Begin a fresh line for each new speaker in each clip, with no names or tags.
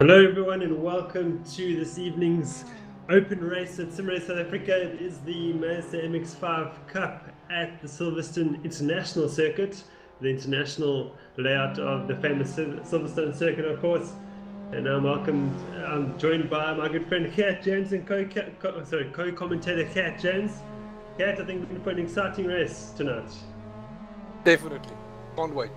Hello everyone and welcome to this evening's open race at SimRace South Africa. It is the Mazda MX5 Cup at the Silverstone-International circuit, the international layout of the famous Silverstone circuit, of course. And I'm joined by my good friend Gert James and co-commentator Gert James. Gert, I think we're going for an exciting race tonight.
Definitely. Can't wait.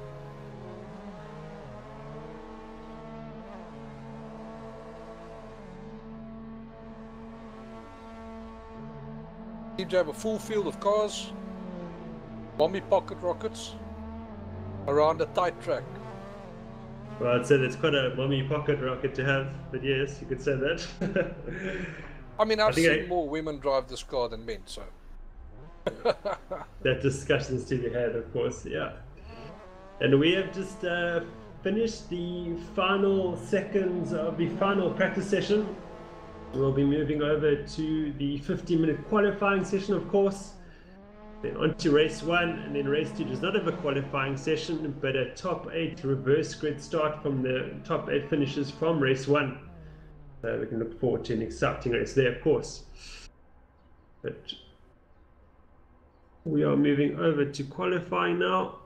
Seem to have a full field of cars, bomby pocket rockets, around a tight track.
Well, I'd say that's quite a mommy pocket rocket to have, but yes, you could say that.
I mean, I've seen more women drive this car than men, so.
That discussion's to be had, of course, yeah. And we have just finished the final seconds of the final practice session. We'll be moving over to the 15-minute qualifying session, of course. Then on to race 1, and then race 2 does not have a qualifying session, but a top 8 reverse grid start from the top 8 finishes from race 1. So we can look forward to an exciting race there, of course. But we are moving over to qualifying now.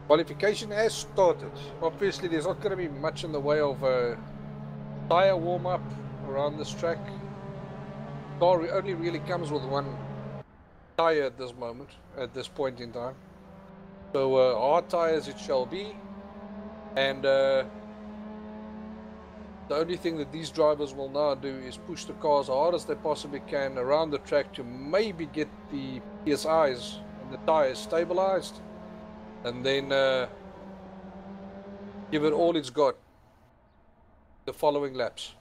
Qualification has started. Obviously, there's not going to be much in the way of a tyre warm-up around this track. The car only really comes with one tyre at this moment, at this point in time. So hard tyres it shall be. And the only thing that these drivers will now do is push the cars as hard as they possibly can around the track to maybe get the PSIs and the tyres stabilized. And then give it all it's got the following laps.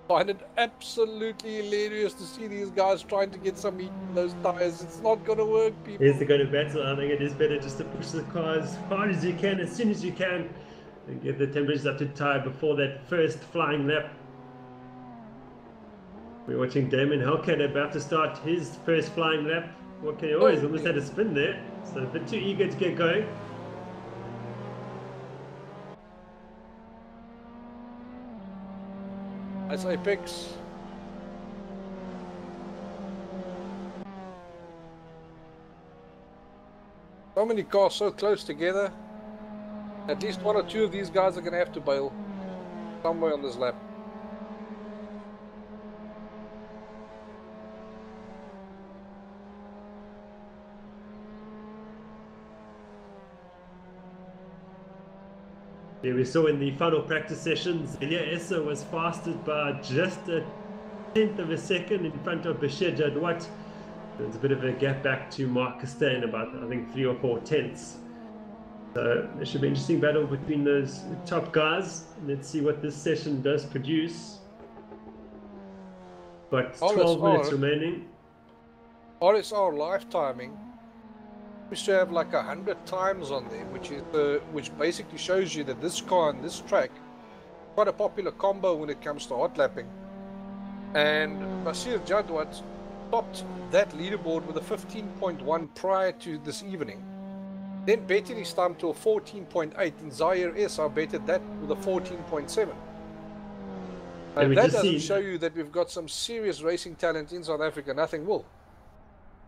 I find it absolutely hilarious to see these guys trying to get some heat in those tires. It's not going to work, people.
Is it going to battle? I think it is better just to push the car as hard as you can, as soon as you can, and get the temperatures up to tie before that first flying lap. We're watching Damon Hellcat about to start his first flying lap. What can he always almost had a spin there, so a bit too eager to get going.
Nice apex. So many cars so close together. At least one or two of these guys are going to have to bail somewhere on this lap.
Yeah, we saw in the final practice sessions, Ilya Essa was fasted by just a 10th of a second in front of Bashir Jadwat. There's a bit of a gap back to Mark Castain, about I think 3 or 4 tenths. So there should be an interesting battle between those top guys. Let's see what this session does produce. But 12 minutes remaining.
RSR live timing used to have like 100 times on there, which basically shows you that this car on this track quite a popular combo when it comes to hot lapping. And Basir Jadwat topped that leaderboard with a 15.1 prior to this evening. Then betted his time to a 14.8, and Zaire Essa betted that with a 14.7. And that doesn't show you that we've got some serious racing talent in South Africa. Nothing will.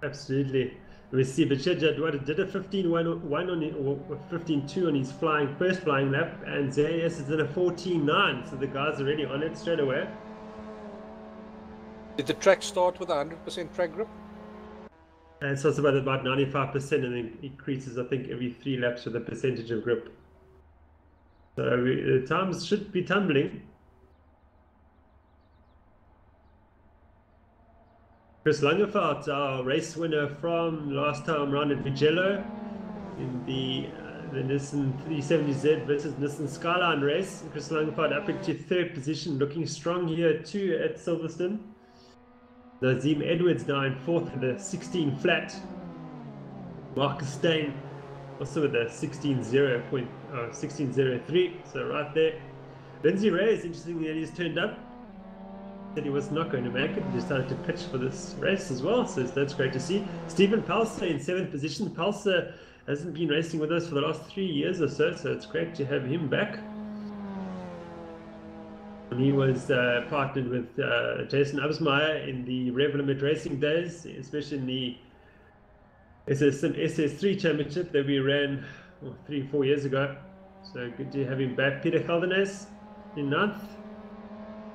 Absolutely. We see Bashir Jadwat did a 15.2 on his first flying lap, and Zaire Essa did a 14.9, so the guys are already on it straight away.
Did the track start with 100% track grip?
And it starts about 95% and then increases, I think, every 3 laps with a percentage of grip. So the times should be tumbling. Chris Langeveld, our race winner from last time round at Mugello in the Nissan 370Z versus Nissan Skyline race. Chris Langeveld up into 3rd position, looking strong here too at Silverstone. Nazim Edwards now in 4th with a 16 flat. Marcus Stein also with a 16.03, so right there. Lindsay Ray is interesting that he's turned up. Said he was not going to make it, he decided to pitch for this race as well, so that's great to see. Stephen Palser in 7th position. Palser hasn't been racing with us for the last 3 years or so, so it's great to have him back. And he was partnered with Jason Absmeyer in the Rev Limit Racing days, especially in the SS3 Championship that we ran 3-4 years ago. So good to have him back. Peter Geldernes in 9th.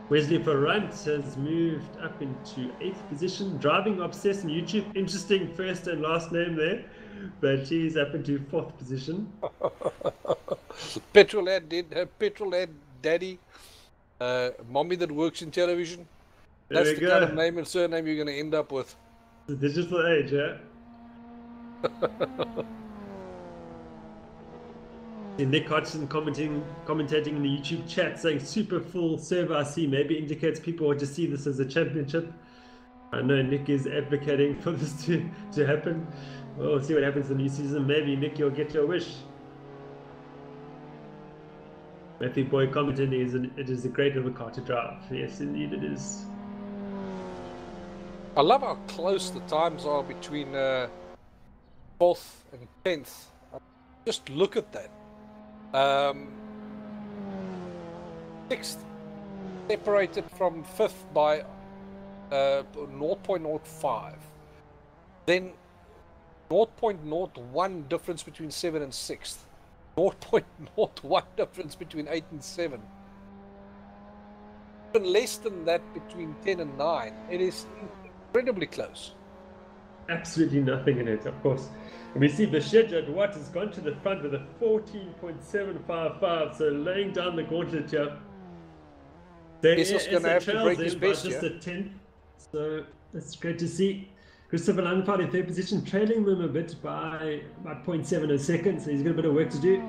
Wesley Ferrant has moved up into 8th position. Driving Obsessed on YouTube. Interesting first and last name there. But he's up into 4th position.
Petrol ad daddy. Mommy that works in television. That's the kind of name and surname you're going to end up with.
The digital age, yeah. Nick Hodgson commentating in the YouTube chat saying super full server. I see, maybe indicates people want to see this as a championship. I know Nick is advocating for this to happen. Well, we'll see what happens in the new season. Maybe Nick, you'll get your wish. Matthew Boy commenting, it is a great little car to drive. Yes, indeed it is.
I love how close the times are between 4th and 10th. Just look at that. 6th separated from 5th by 0.05. Then 0.01 difference between 7 and 6th. 0.01 difference between 8 and 7. Even less than that between 10 and 9. It is incredibly close.
Absolutely nothing in it, of course. And we see Bashir Jadwat has gone to the front with a 14.755, so laying down the gauntlet here.
He's just going to have to break his best,
just a 10th, so that's great to see. Christopher Langeveld in 3rd position, trailing them a bit by about 0.7 a second, so he's got a bit of work to do.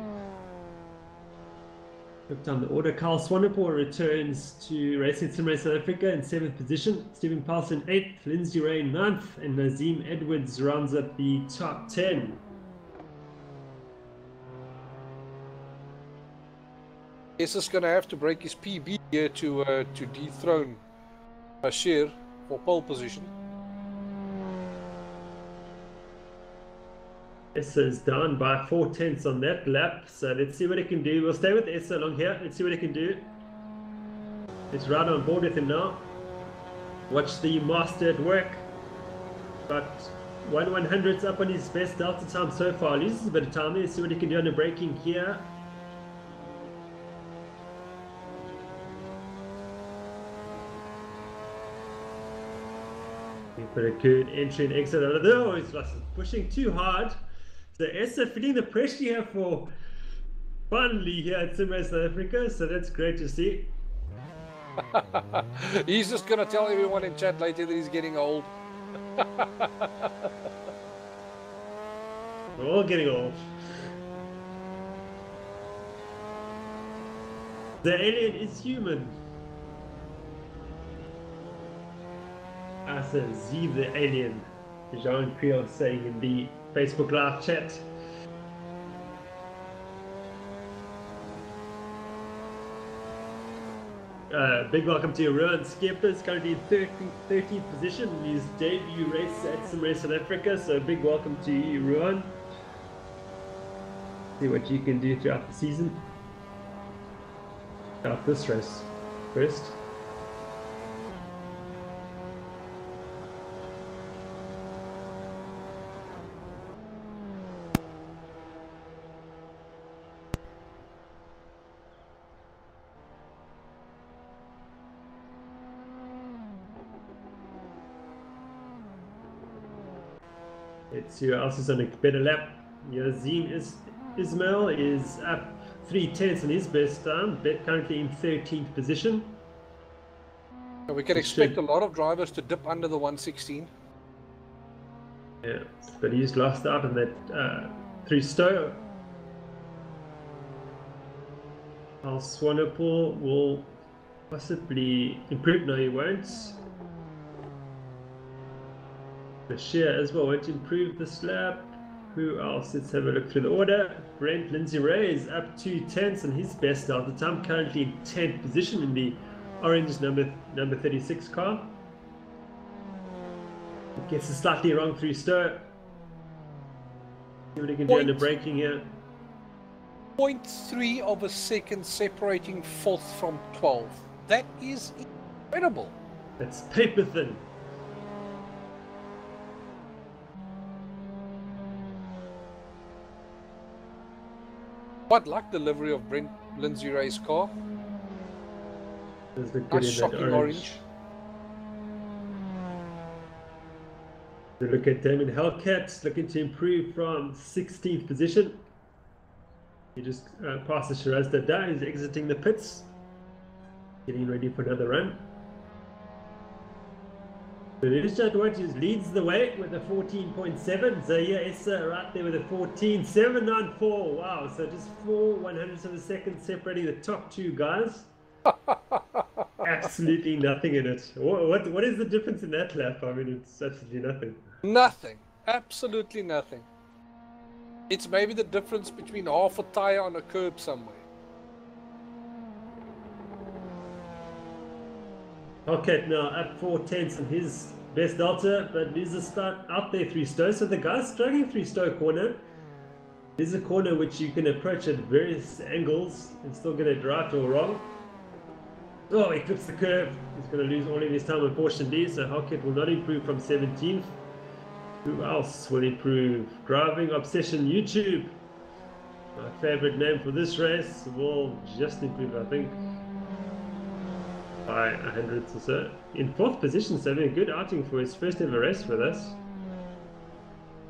Look down the order. Carl Swanepoel returns to Racing Sim Race South Africa in 7th position. Stephen Paulson 8th, Lindsay Ray 9th, and Nazim Edwards rounds up the top 10.
Is this going to have to break his PB here to dethrone Bashir for pole position?
Essa is down by 4/10 on that lap, so let's see what he can do. We'll stay with Essa along here. Let's see what he can do. Let's ride on board with him now. Watch the master at work. Got 1/100ths up on his best delta time so far. Loses a bit of time there. Let's see what he can do on the braking here. He put a good entry and exit out of there. Oh, he's pushing too hard. So Essa feeling the pressure here for finally here at Sim Race South Africa, so that's great to see.
He's just going to tell everyone in chat later that he's getting old.
We're all getting old. The alien is human. I said Z the alien. Jean Creel saying in the Facebook Live chat. Big welcome to Ruan Skepers, currently in 13th position in his debut race at Sim Race South Africa. So big welcome to you, Ruan. See what you can do throughout the season. Out this race first. Let's see who else is on a better lap. Yazim Ismail is up 3/10 in his best time, currently in 13th position.
We can expect a lot of drivers to dip under the 116.
Yeah, but he's lost out on that through Stowe. Al Swanepoel will possibly improve. No, he won't. Bashir as well won't improve this lap. Who else? Let's have a look through the order. Brent Lindsay Ray is up 2 tenths on his best start at the time, currently in 10th position in the orange number 36 car. Gets it slightly wrong through Stowe. See what he can do in the braking here.
0.3 of a second separating 4th from 12th. That is incredible.
That's paper thin.
Quite like the livery of Brent Lindsay Ray's car.
Nice shocking orange. Look at Damon Hellcat looking to improve from 16th position. He just passes Shiraz Dada. He's exiting the pits, getting ready for another run. So Rizjad Watches leads the way with a 14.7. Zahir Essa right there with a 14.794. Wow, so just 4/100ths of a second separating the top two guys. Absolutely nothing in it. What is the difference in that lap? I mean, it's absolutely nothing.
Nothing. Absolutely nothing. It's maybe the difference between half a tire on a curb somewhere.
Okay, now up 4/10ths in his best delta, but there's a start out there through Stowe. So the guy's struggling through Stowe corner. There's a corner which you can approach at various angles and still get it right or wrong. Oh, he clips the curve. He's going to lose all of his time, unfortunately. So Hellcat will not improve from 17th. Who else will improve? Driving Obsession YouTube. My favorite name for this race will just improve, I think, by 100ths or so. In 4th position, so having a good outing for his first ever race with us.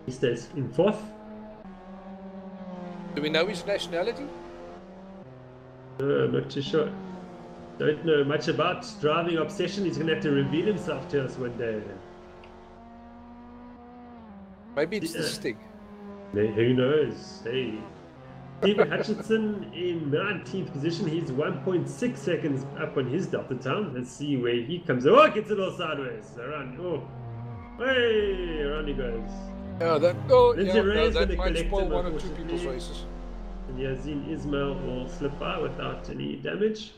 He stays in 4th.
Do we know his nationality?
I'm not too sure. Don't know much about Driving Obsession. He's going to have to reveal himself to us one day.
Maybe it's the stick.
Who knows? Hey. Stephen Hutchinson in 19th position. He's 1.6 seconds up on his delta time. Let's see where he comes. Oh, gets it all sideways. Around. Oh. Hey, around he goes.
Yeah, that might spoil one or two people's races.
And Yazin Ismail will slip by without any damage.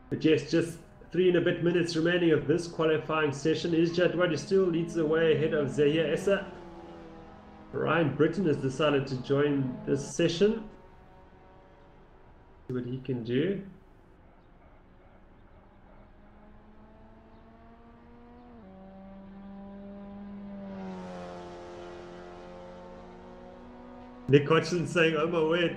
But yes, just 3 and a bit minutes remaining of this qualifying session. Rizjad Wadi still leads the way ahead of Zahir Essa. Ryan Britton has decided to join this session. See what he can do. Nick Hodgson saying, "Oh my word,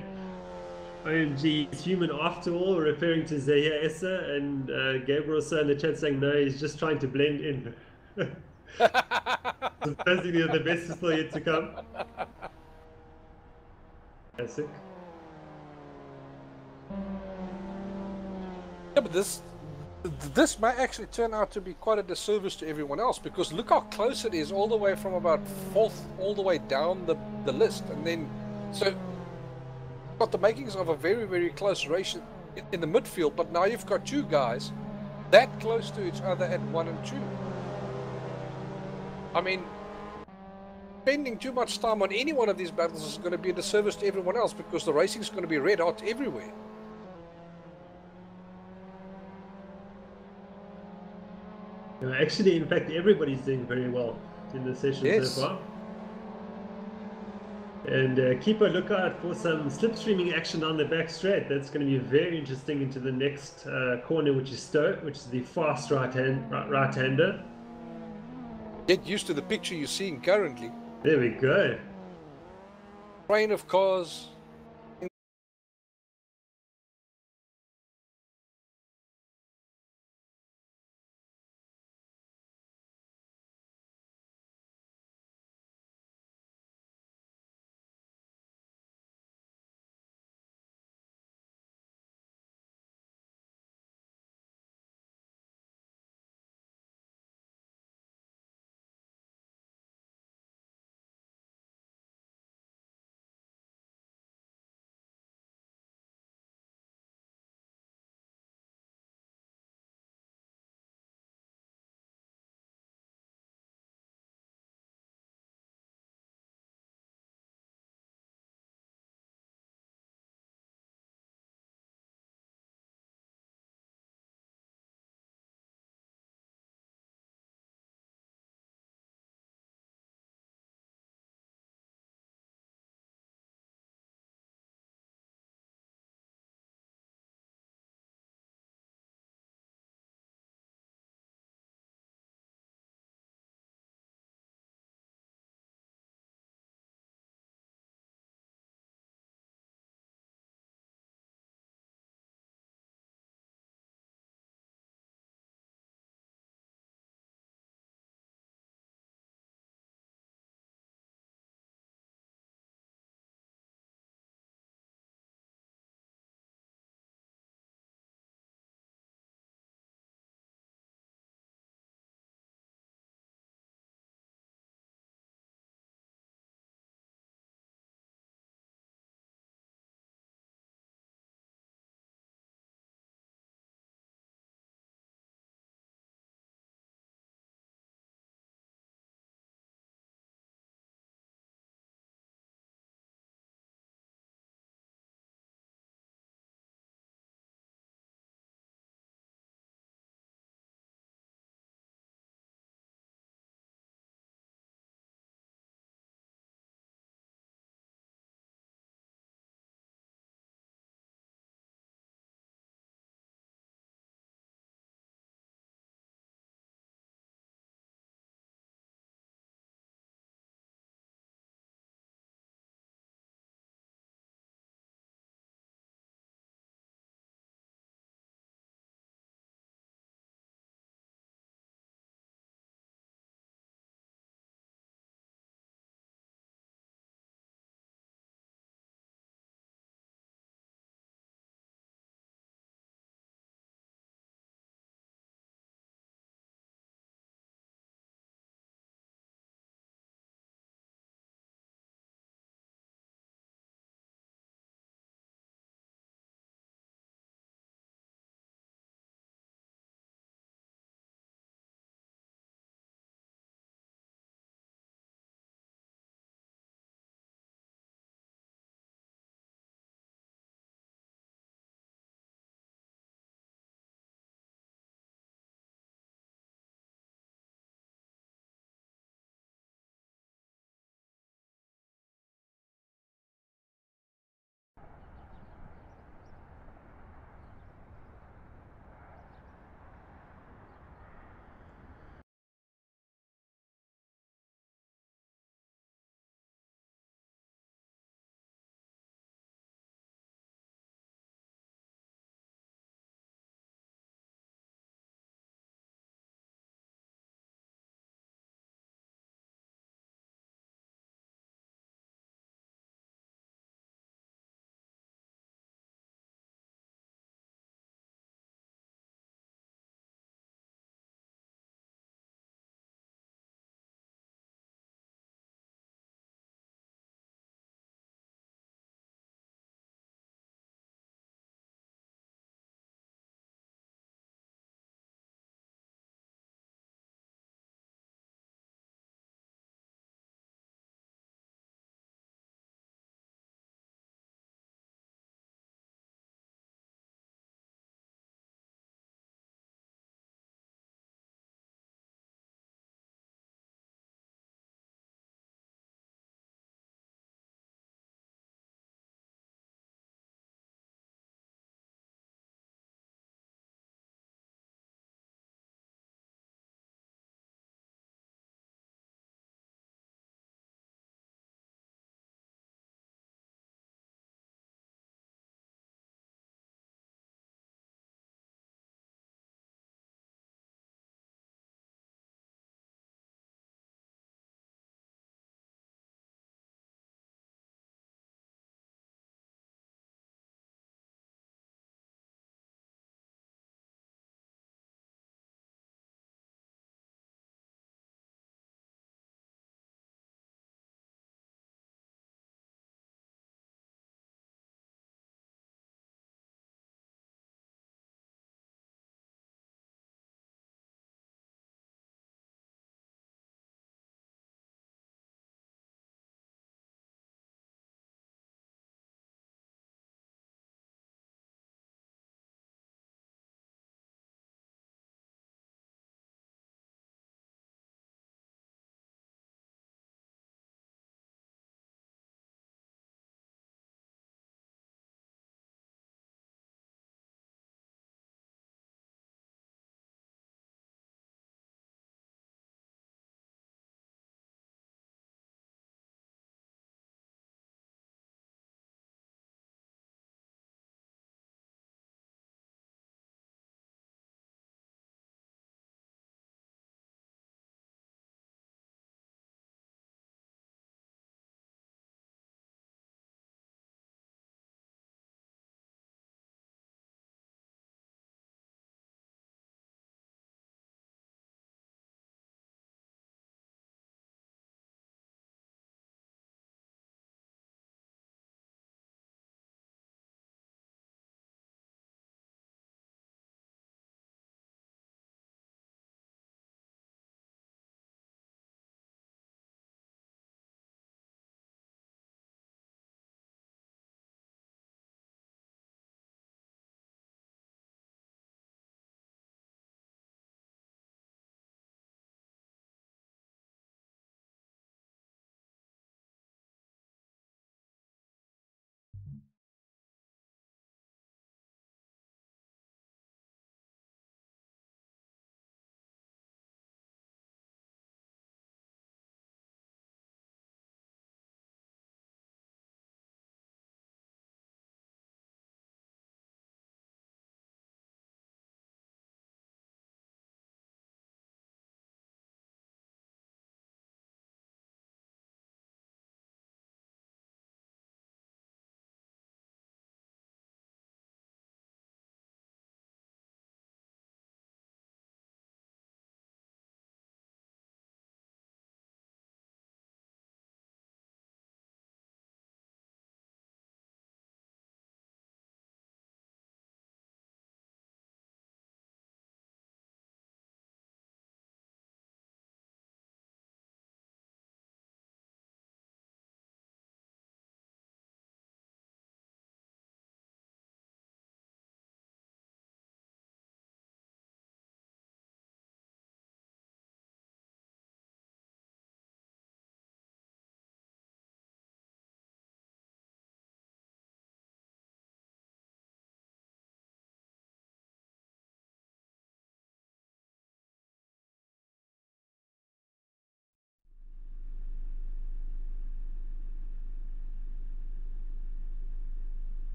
OMG, he's human after all," referring to Zahir Essa, and Gabriel in the chat saying, "No, he's just trying to blend in." Supposedly the best is still yet to come. Classic.
Yeah, but this might actually turn out to be quite a disservice to everyone else, because look how close it is, all the way from about 4th all the way down the list, and then so got the makings of a very, very close race in the midfield, but now you've got two guys that close to each other at 1 and 2. I mean, spending too much time on any one of these battles is going to be a disservice to everyone else, because the racing is going to be red hot everywhere.
Actually, in fact, everybody's doing very well in the session so far. And keep a lookout for some slipstreaming action on the back straight. That's going to be very interesting into the next corner, which is Stowe, which is the fast right-hander.
Get used to the picture you're seeing currently.
There we go.
Train of cars.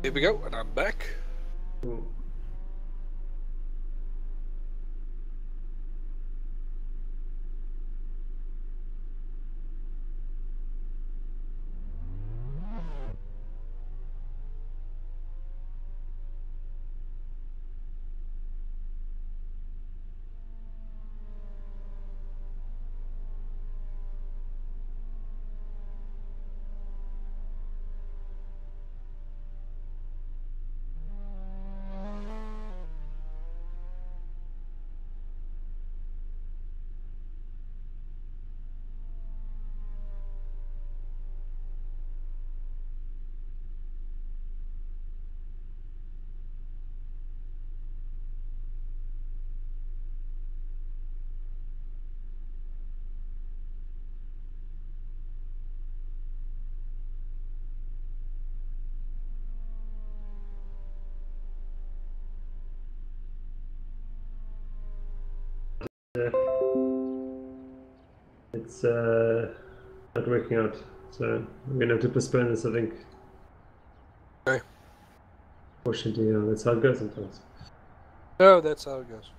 Here we go, and I'm back.
Cool. It's not working out, so I'm gonna have to postpone this, I think.
Okay.
Fortunately, yeah, that's how it goes sometimes.
No, that's how it goes.